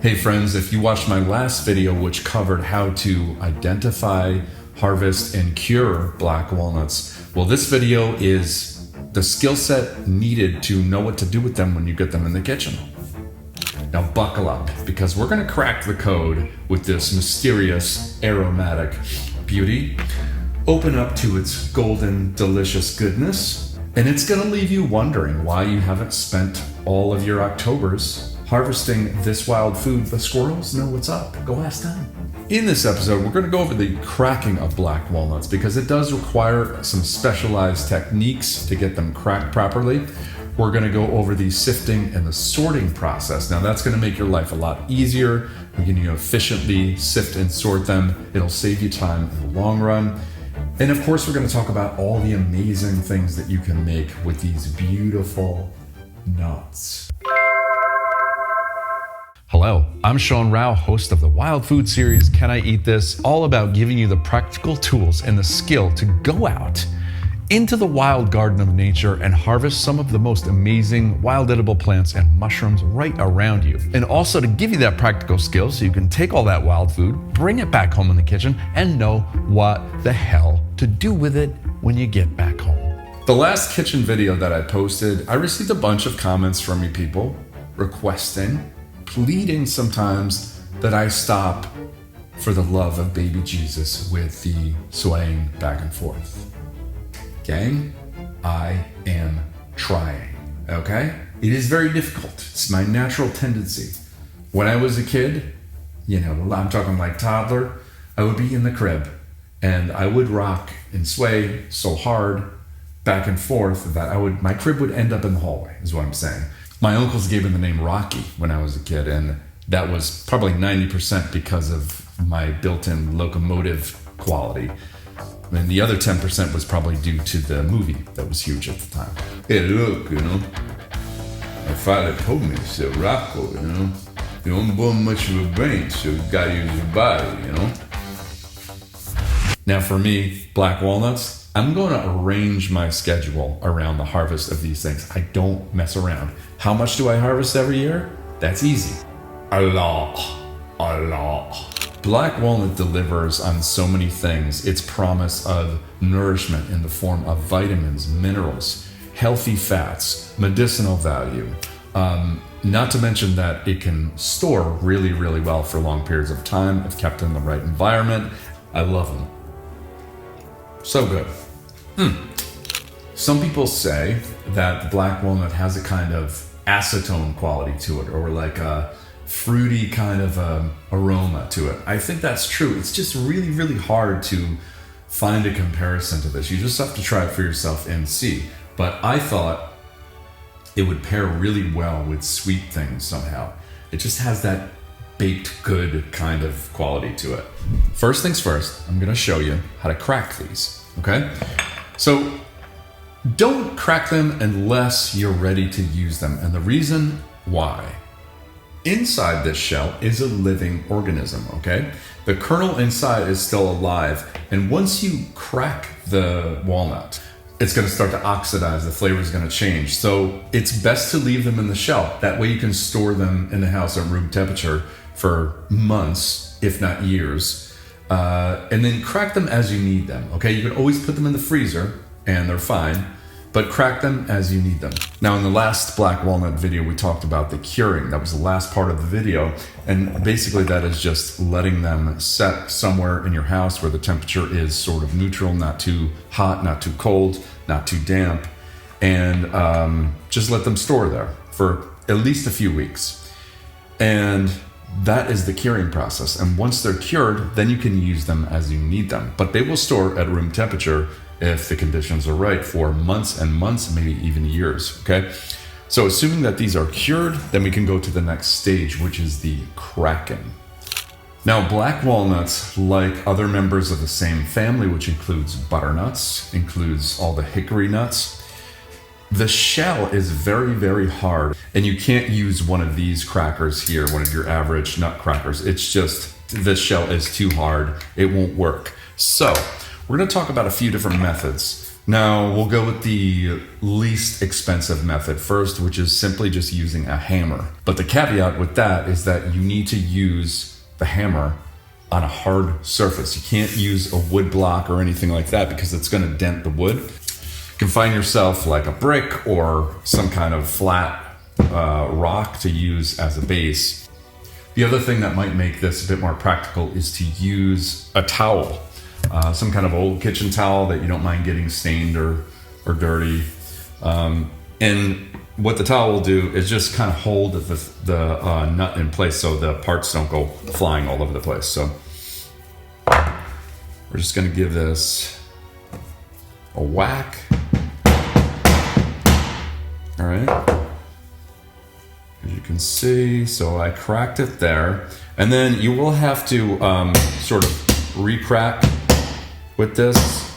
Hey friends, if you watched my last video which covered how to identify, harvest, and cure black walnuts, well, this video is the skill set needed to know what to do with them when you get them in the kitchen. Now buckle up, because we're gonna crack the code with this mysterious aromatic beauty, open up to its golden, delicious goodness, and it's gonna leave you wondering why you haven't spent all of your Octobers harvesting this wild food. The squirrels know what's up. Go ask them. In this episode, we're going to go over the cracking of black walnuts because it does require some specialized techniques to get them cracked properly. We're going to go over the sifting and the sorting process. Now that's going to make your life a lot easier. We're going to efficiently sift and sort them. It'll save you time in the long run. And of course, we're going to talk about all the amazing things that you can make with these beautiful nuts. Hello, I'm Sean Rao, host of the Wild Food series, Can I Eat This? All about giving you the practical tools and the skill to go out into the wild garden of nature and harvest some of the most amazing wild edible plants and mushrooms right around you. And also to give you that practical skill so you can take all that wild food, bring it back home in the kitchen, and know what the hell to do with it when you get back home. The last kitchen video that I posted, I received a bunch of comments from you people requesting, pleading sometimes, that I stop for the love of baby Jesus with the swaying back and forth. Gang, I am trying, okay? It is very difficult. It's my natural tendency. When I was a kid, I'm talking like toddler, I would be in the crib and I would rock and sway so hard back and forth that my crib would end up in the hallway, is what I'm saying. My uncles gave me the name Rocky when I was a kid, and that was probably 90% because of my built-in locomotive quality. And the other 10% was probably due to the movie that was huge at the time. Hey, look, my father told me, he said, Rocco, you don't born much of a brain, so you gotta use your body, Now for me, black walnuts, I'm going to arrange my schedule around the harvest of these things. I don't mess around. How much do I harvest every year? That's easy. A lot. Black walnut delivers on so many things. Its promise of nourishment in the form of vitamins, minerals, healthy fats, medicinal value. Not to mention that it can store really, really well for long periods of time if kept in the right environment. I love them. So good. Some people say that black walnut has a kind of acetone quality to it, or like a fruity kind of aroma to it. I think that's true. It's just really, really hard to find a comparison to this. You just have to try it for yourself and see. But I thought it would pair really well with sweet things somehow. It just has that baked good kind of quality to it. First things first, I'm gonna show you how to crack these, okay? So don't crack them unless you're ready to use them. And the reason why, inside this shell is a living organism, okay? The kernel inside is still alive. And once you crack the walnut, it's gonna start to oxidize, the flavor is gonna change. So it's best to leave them in the shell. That way you can store them in the house at room temperature for months, if not years. And then crack them as you need them, okay? You can always put them in the freezer and they're fine, but crack them as you need them. Now in the last black walnut video, we talked about the curing. That was the last part of the video. And basically that is just letting them set somewhere in your house where the temperature is sort of neutral, not too hot, not too cold, not too damp. And just let them store there for at least a few weeks. And that is the curing process. And once they're cured, then you can use them as you need them. But they will store at room temperature if the conditions are right for months and months, maybe even years, okay? So assuming that these are cured, then we can go to the next stage, which is the cracking. Now, black walnuts, like other members of the same family, which includes butternuts, includes all the hickory nuts, the shell is very, very hard, and you can't use one of these crackers here, one of your average nut crackers. It's just, the shell is too hard. It won't work. So we're going to talk about a few different methods Now we'll go with the least expensive method first, which is simply just using a hammer. But the caveat with that is that you need to use the hammer on a hard surface. You can't use a wood block or anything like that because it's going to dent the wood. You can find yourself like a brick or some kind of flat rock to use as a base. The other thing that might make this a bit more practical is to use a towel. Some kind of old kitchen towel that you don't mind getting stained or dirty. And what the towel will do is just kind of hold the nut in place so the parts don't go flying all over the place. So we're just going to give this a whack. All right. As you can see, so I cracked it there. And then you will have to sort of re-crack with this.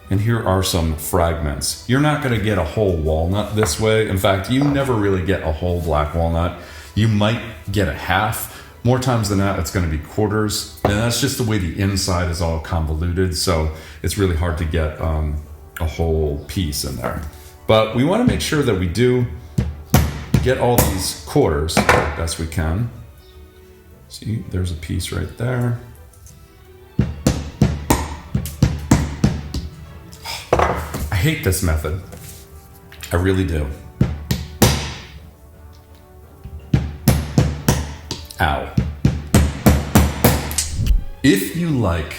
And here are some fragments. You're not going to get a whole walnut this way. In fact, you never really get a whole black walnut. You might get a half. More times than not, it's going to be quarters. And that's just the way the inside is all convoluted. So it's really hard to get a whole piece in there. But we want to make sure that we do get all these quarters as best we can. See, there's a piece right there. I hate this method. I really do. Ow. If you like,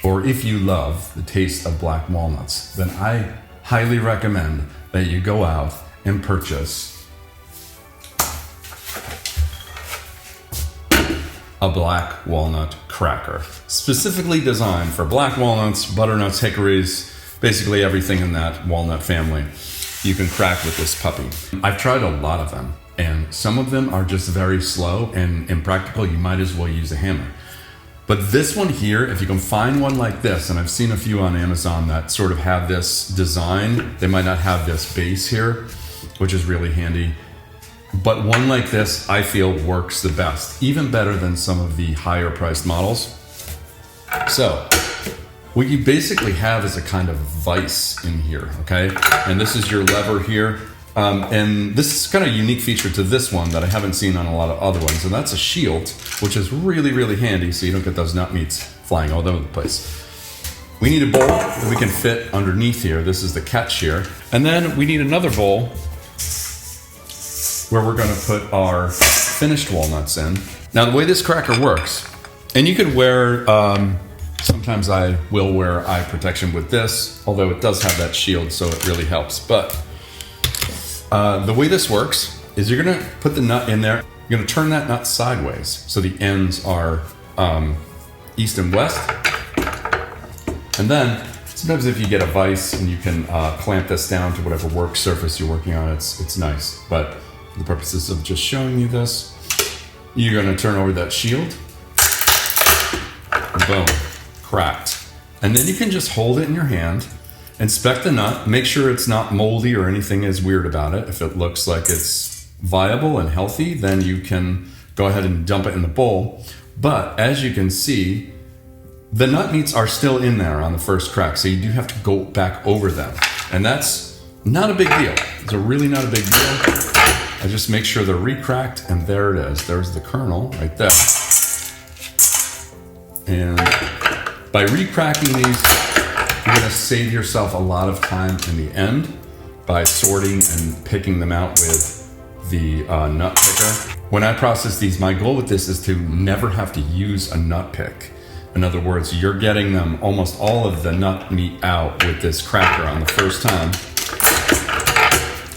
or if you love the taste of black walnuts, then I highly recommend that you go out and purchase a black walnut cracker, specifically designed for black walnuts, butternuts, hickories, basically everything in that walnut family you can crack with this puppy. I've tried a lot of them, and some of them are just very slow and impractical. You might as well use a hammer. But this one here, if you can find one like this, and I've seen a few on Amazon that sort of have this design, they might not have this base here, which is really handy. But one like this, I feel, works the best, even better than some of the higher priced models. So what you basically have is a kind of vise in here, okay? And this is your lever here. And this is kind of a unique feature to this one that I haven't seen on a lot of other ones, and that's a shield, which is really, really handy so you don't get those nut meats flying all over the place. We need a bowl that we can fit underneath here. This is the catch here. And then we need another bowl where we're going to put our finished walnuts in. Now, the way this cracker works, and you could wear, sometimes I will wear eye protection with this, although it does have that shield, so it really helps. But the way this works is you're going to put the nut in there. You're going to turn that nut sideways so the ends are east and west. And then sometimes if you get a vise and you can clamp this down to whatever work surface you're working on, it's nice. But for the purposes of just showing you this, you're going to turn over that shield. Boom, cracked. And then you can just hold it in your hand, inspect the nut, make sure it's not moldy or anything is weird about it. If it looks like it's viable and healthy, then you can go ahead and dump it in the bowl. But as you can see, the nut meats are still in there on the first crack, so you do have to go back over them. And that's not a big deal. It's really not a big deal. I just make sure they're re-cracked, and there it is. There's the kernel right there. And by re-cracking these, you're going to save yourself a lot of time in the end by sorting and picking them out with the nut picker. When I process these, my goal with this is to never have to use a nut pick. In other words, you're getting them almost all of the nut meat out with this cracker on the first time,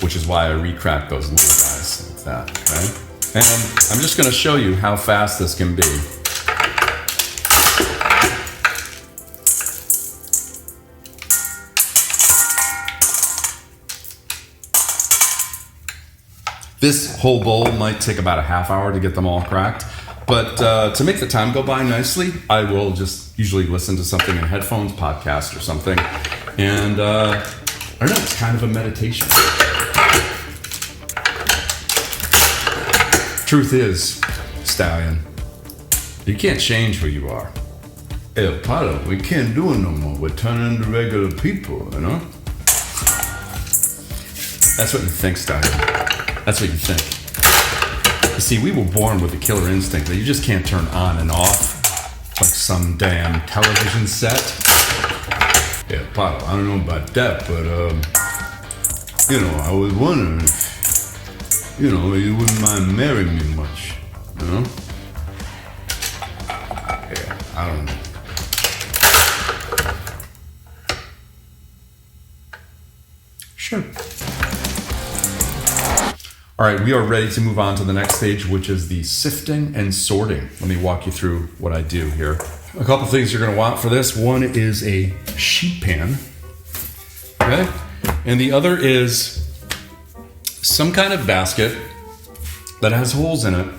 which is why I re-crack those little guys like that, okay? And I'm just going to show you how fast this can be. This whole bowl might take about a half hour to get them all cracked, but to make the time go by nicely, I will just usually listen to something in headphones, podcast or something, and I don't know, it's kind of a meditation. Truth is, Stallion, you can't change who you are. Hey, Apollo, we can't do it no more. We're turning into regular people, you know? That's what you think, Steiner. That's what you think. You see, we were born with a killer instinct that you just can't turn on and off like some damn television set. Yeah, Apollo, I don't know about that, but, you know, I was wondering if, you know, you wouldn't mind marrying me much, you know? Yeah, I don't know. Sure. All right, we are ready to move on to the next stage, which is the sifting and sorting. Let me walk you through what I do here. A couple things you're gonna want for this. One is a sheet pan, okay? And the other is some kind of basket that has holes in it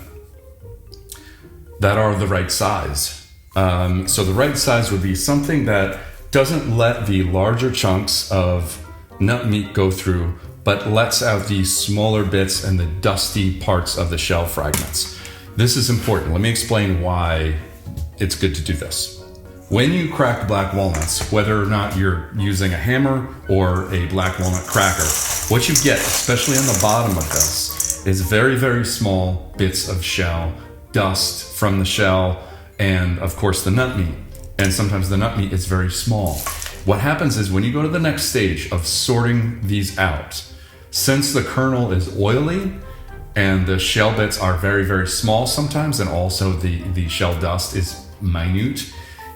that are the right size. So the right size would be something that doesn't let the larger chunks of nut meat go through, but lets out the smaller bits and the dusty parts of the shell fragments. This is important. Let me explain why it's good to do this. When you crack black walnuts, whether or not you're using a hammer or a black walnut cracker, what you get, especially on the bottom of this, is very, very small bits of shell, dust from the shell, and of course the nut meat. And sometimes the nut meat is very small. What happens is when you go to the next stage of sorting these out, since the kernel is oily and the shell bits are very, very small sometimes, and also the shell dust is minute,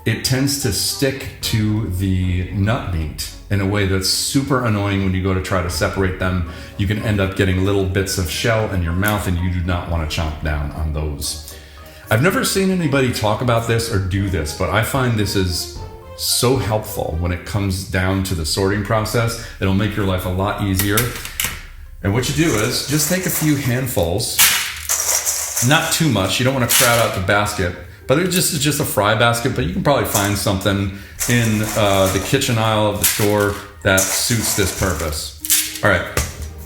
it tends to stick to the nut meat in a way that's super annoying when you go to try to separate them. You can end up getting little bits of shell in your mouth, and you do not want to chomp down on those. I've never seen anybody talk about this or do this, but I find this is so helpful when it comes down to the sorting process. It'll make your life a lot easier. And what you do is just take a few handfuls, not too much. You don't want to crowd out the basket, but it's just a fry basket, but you can probably find something in the kitchen aisle of the store that suits this purpose. All right,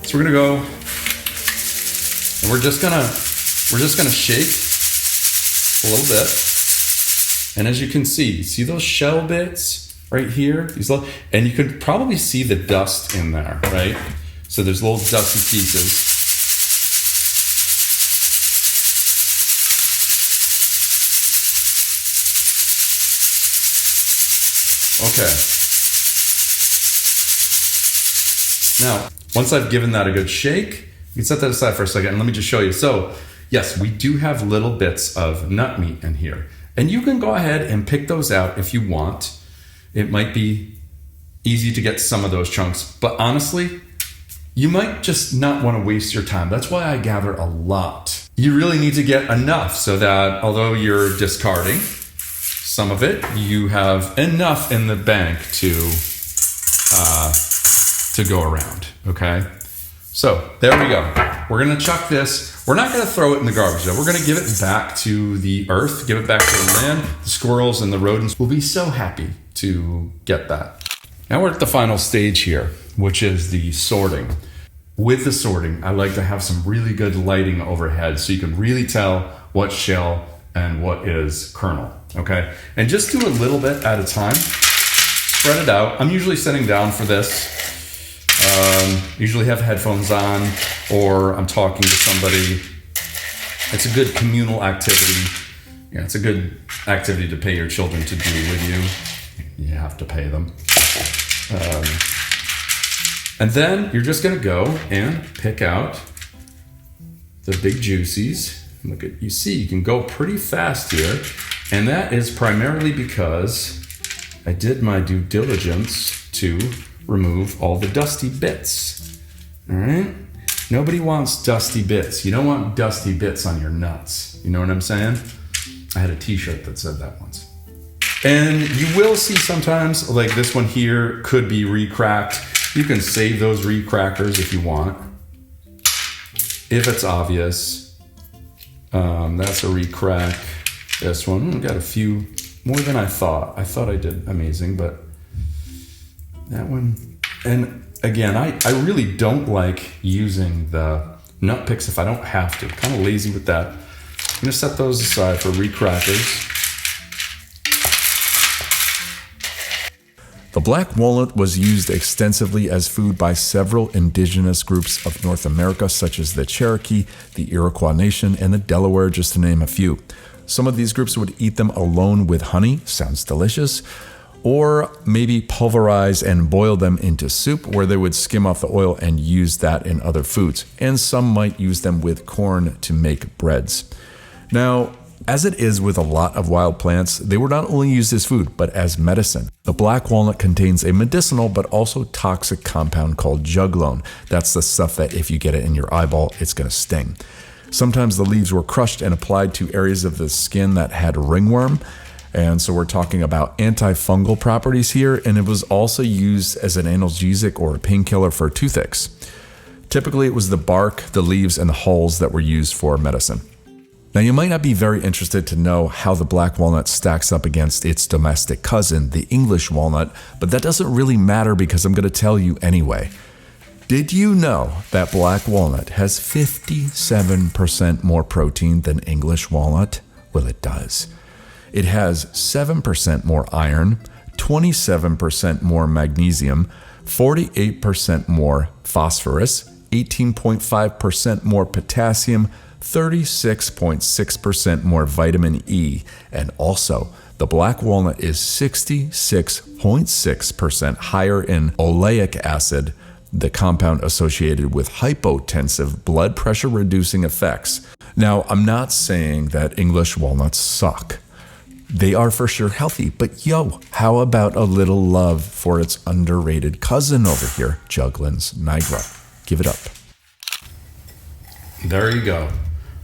so we're gonna go, and we're just gonna shake a little bit. And as you can see those shell bits right here? And you can probably see the dust in there, right? So there's little dusty pieces. Okay. Now, once I've given that a good shake, you can set that aside for a second and let me just show you. So, yes, we do have little bits of nut meat in here. And you can go ahead and pick those out if you want. It might be easy to get some of those chunks, but honestly, you might just not want to waste your time. That's why I gather a lot. You really need to get enough so that although you're discarding some of it, you have enough in the bank to go around, okay? So there we go. We're gonna chuck this. We're not gonna throw it in the garbage though. We're gonna give it back to the earth, give it back to the land. The squirrels and the rodents will be so happy to get that. Now we're at the final stage here, which is the sorting. With the sorting, I like to have some really good lighting overhead so you can really tell what's shell and what is kernel, okay? And just do a little bit at a time. Spread it out. I'm usually sitting down for this. Usually have headphones on, or I'm talking to somebody. It's a good communal activity. Yeah, it's a good activity to pay your children to do with you. You have to pay them. And then you're just gonna go and pick out the big juicies. Look at, you see, you can go pretty fast here. And that is primarily because I did my due diligence to remove all the dusty bits. All right? Nobody wants dusty bits. You don't want dusty bits on your nuts. You know what I'm saying? I had a t-shirt that said that once. And you will see sometimes, like this one here could be re-cracked. You can save those re-crackers if you want. If it's obvious. That's a re-crack. This one, got a few more than I thought. I thought I did amazing, but that one. And again, I really don't like using the nut picks if I don't have to. Kind of lazy with that. I'm gonna set those aside for re-crackers. The black walnut was used extensively as food by several indigenous groups of North America, such as the Cherokee, the Iroquois Nation, and the Delaware, just to name a few. Some of these groups would eat them alone with honey, sounds delicious, or maybe pulverize and boil them into soup, where they would skim off the oil and use that in other foods. And some might use them with corn to make breads. Now, as it is with a lot of wild plants, they were not only used as food, but as medicine. The black walnut contains a medicinal but also toxic compound called juglone. That's the stuff that if you get it in your eyeball, it's going to sting. Sometimes the leaves were crushed and applied to areas of the skin that had ringworm. And so we're talking about antifungal properties here, and it was also used as an analgesic or a painkiller for toothaches. Typically, it was the bark, the leaves, and the hulls that were used for medicine. Now, you might not be very interested to know how the black walnut stacks up against its domestic cousin, the English walnut, but that doesn't really matter because I'm going to tell you anyway. Did you know that black walnut has 57% more protein than English walnut? Well, it does. It has 7% more iron, 27% more magnesium, 48% more phosphorus, 18.5% more potassium, 36.6% more vitamin E, and also the black walnut is 66.6% higher in oleic acid, the compound associated with hypotensive blood pressure reducing effects. Now, I'm not saying that English walnuts suck. They are for sure healthy, but how about a little love for its underrated cousin over here, Juglans nigra? Give it up. There you go.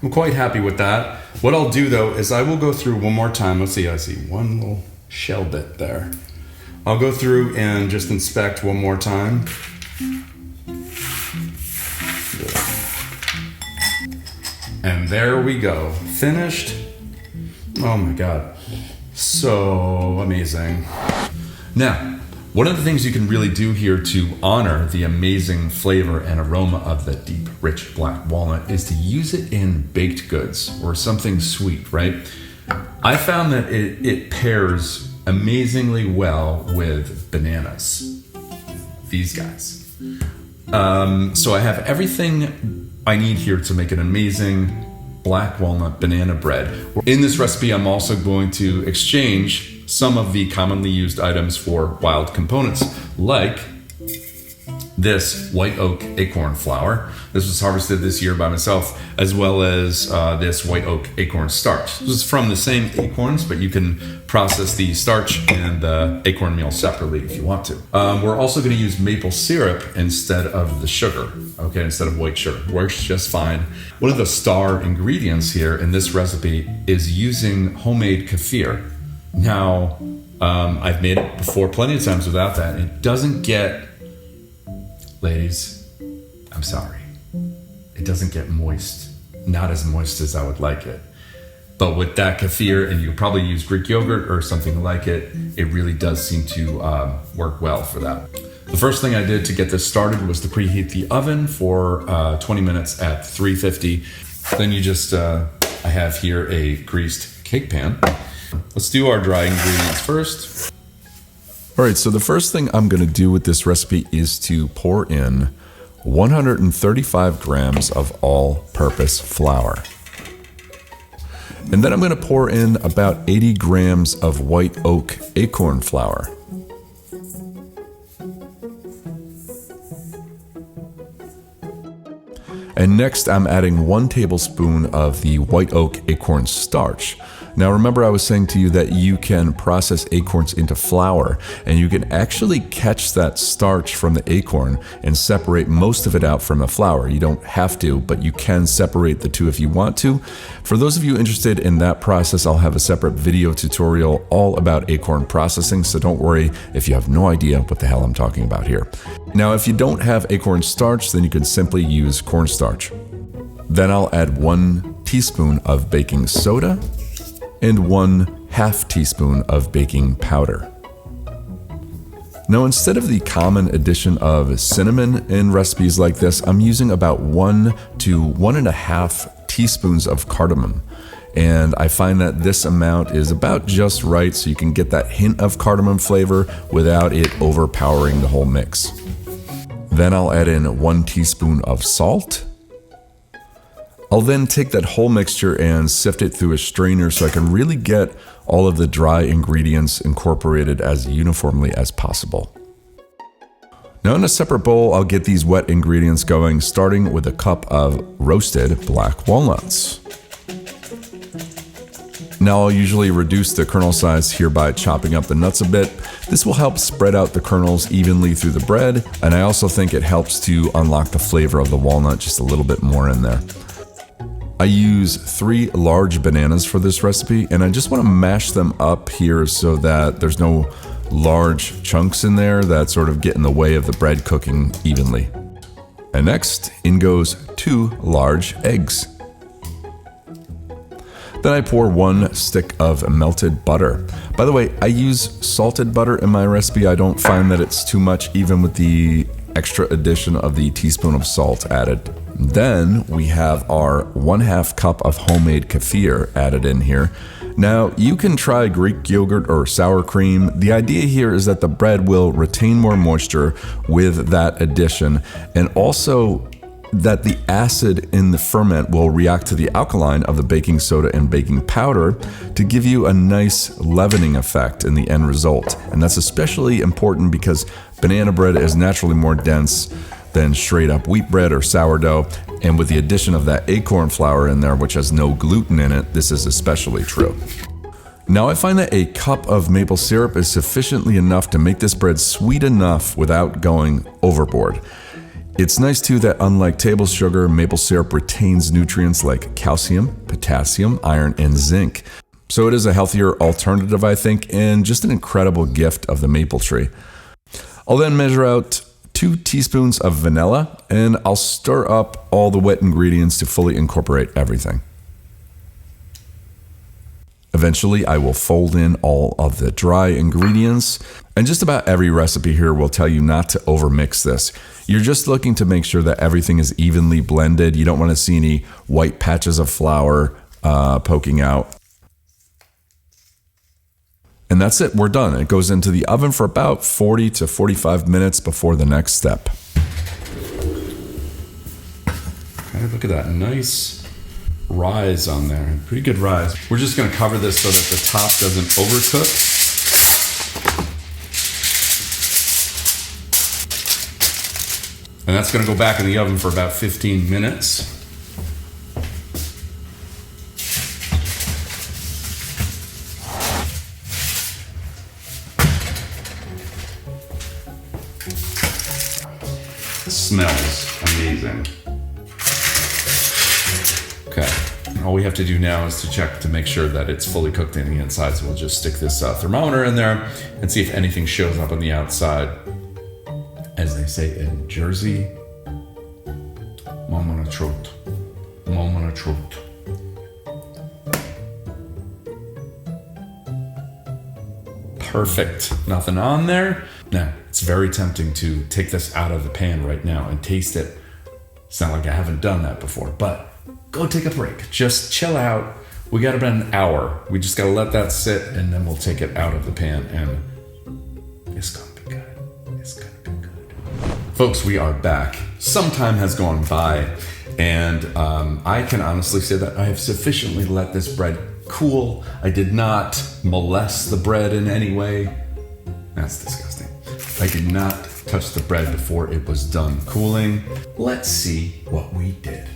I'm quite happy with that. What I'll do though is I will go through one more time. Let's see, I see one little shell bit there. I'll go through and just inspect one more time. And there we go. Finished. Oh my God. So amazing. Now, one of the things you can really do here to honor the amazing flavor and aroma of the deep, rich black walnut is to use it in baked goods or something sweet, right? I found that it pairs amazingly well with bananas. These guys. So I have everything I need here to make an amazing black walnut banana bread. In this recipe, I'm also going to exchange some of the commonly used items for wild components, like this white oak acorn flour. This was harvested this year by myself, as well as this white oak acorn starch. This is from the same acorns, but you can process the starch and the acorn meal separately if you want to. We're also going to use maple syrup instead of the sugar, okay, instead of white sugar. Works just fine. One of the star ingredients here in this recipe is using homemade kefir. Now, I've made it before plenty of times without that. It doesn't get, ladies, I'm sorry. It doesn't get moist. Not as moist as I would like it. But with that kefir, and you probably use Greek yogurt or something like it, it really does seem to work well for that. The first thing I did to get this started was to preheat the oven for 20 minutes at 350. Then you just, I have here a greased cake pan. Let's do our dry ingredients first. All right, so the first thing I'm going to do with this recipe is to pour in 135 grams of all-purpose flour. And then I'm going to pour in about 80 grams of white oak acorn flour. And next I'm adding 1 tablespoon of the white oak acorn starch. Now remember I was saying to you that you can process acorns into flour, and you can actually catch that starch from the acorn and separate most of it out from the flour. You don't have to, but you can separate the two if you want to. For those of you interested in that process, I'll have a separate video tutorial all about acorn processing, so don't worry if you have no idea what the hell I'm talking about here. Now if you don't have acorn starch, then you can simply use cornstarch. Then I'll add 1 teaspoon of baking soda and 1/2 teaspoon of baking powder. Now instead of the common addition of cinnamon in recipes like this, I'm using about 1 to 1.5 teaspoons of cardamom. And I find that this amount is about just right so you can get that hint of cardamom flavor without it overpowering the whole mix. Then I'll add in 1 teaspoon of salt. I'll then take that whole mixture and sift it through a strainer so I can really get all of the dry ingredients incorporated as uniformly as possible. Now in a separate bowl, I'll get these wet ingredients going, starting with a cup of roasted black walnuts. Now I'll usually reduce the kernel size here by chopping up the nuts a bit. This will help spread out the kernels evenly through the bread, and I also think it helps to unlock the flavor of the walnut just a little bit more in there. I use 3 large bananas for this recipe, and I just want to mash them up here so that there's no large chunks in there that sort of get in the way of the bread cooking evenly. And next, in goes 2 large eggs. Then I pour 1 stick of melted butter. By the way, I use salted butter in my recipe. I don't find that it's too much, even with the extra addition of the teaspoon of salt added. Then we have our 1/2 cup of homemade kefir added in here. Now, you can try Greek yogurt or sour cream. The idea here is that the bread will retain more moisture with that addition, and also that the acid in the ferment will react to the alkaline of the baking soda and baking powder to give you a nice leavening effect in the end result. And that's especially important because banana bread is naturally more dense than straight up wheat bread or sourdough. And with the addition of that acorn flour in there, which has no gluten in it, this is especially true. Now I find that a cup of maple syrup is sufficiently enough to make this bread sweet enough without going overboard. It's nice too that unlike table sugar, maple syrup retains nutrients like calcium, potassium, iron, and zinc. So it is a healthier alternative, I think, and just an incredible gift of the maple tree. I'll then measure out 2 teaspoons of vanilla, and I'll stir up all the wet ingredients to fully incorporate everything. Eventually, I will fold in all of the dry ingredients, and just about every recipe here will tell you not to overmix this. You're just looking to make sure that everything is evenly blended. You don't want to see any white patches of flour poking out. And that's it, we're done. It goes into the oven for about 40 to 45 minutes before the next step. Okay, look at that nice rise on there. Pretty good rise. We're just going to cover this so that the top doesn't overcook. And that's going to go back in the oven for about 15 minutes. It smells amazing. Okay, all we have to do now is to check to make sure that it's fully cooked in the inside. So we'll just stick this thermometer in there and see if anything shows up on the outside. As they say in Jersey, moment of truth. Moment of truth. Perfect. Nothing on there. Now, it's very tempting to take this out of the pan right now and taste it. It's not like I haven't done that before, but go take a break. Just chill out. We got about an hour. We just got to let that sit, and then we'll take it out of the pan, and it's going to be good. It's going to be good. Folks, we are back. Some time has gone by, and I can honestly say that I have sufficiently let this bread cool. I did not molest the bread in any way. That's disgusting. I did not touch the bread before it was done cooling. Let's see what we did.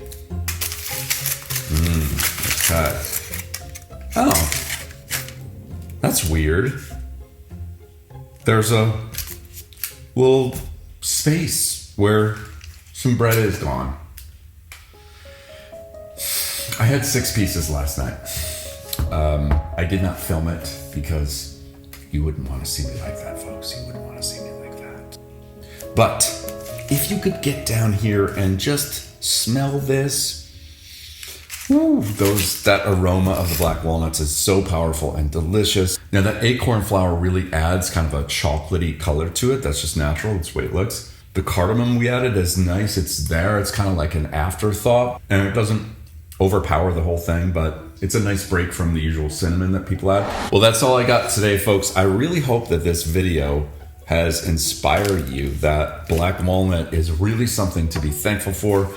Okay. Oh, that's weird. There's a little space where some bread is gone. I had 6 pieces last night. I did not film it because you wouldn't want to see me like that, folks. You wouldn't want to see me like that. But if you could get down here and just smell this, woo, that aroma of the black walnuts is so powerful and delicious. Now that acorn flour really adds kind of a chocolatey color to it. That's just natural. It's the way it looks. The cardamom we added is nice. It's there. It's kind of like an afterthought, and it doesn't overpower the whole thing, but it's a nice break from the usual cinnamon that people add. Well, that's all I got today, folks. I really hope that this video has inspired you that black walnut is really something to be thankful for,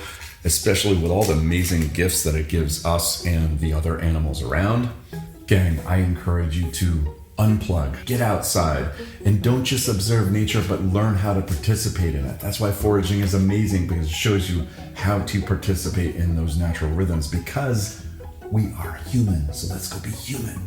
especially with all the amazing gifts that it gives us and the other animals around. Gang, I encourage you to unplug, get outside, and don't just observe nature, but learn how to participate in it. That's why foraging is amazing, because it shows you how to participate in those natural rhythms, because we are human. So let's go be human.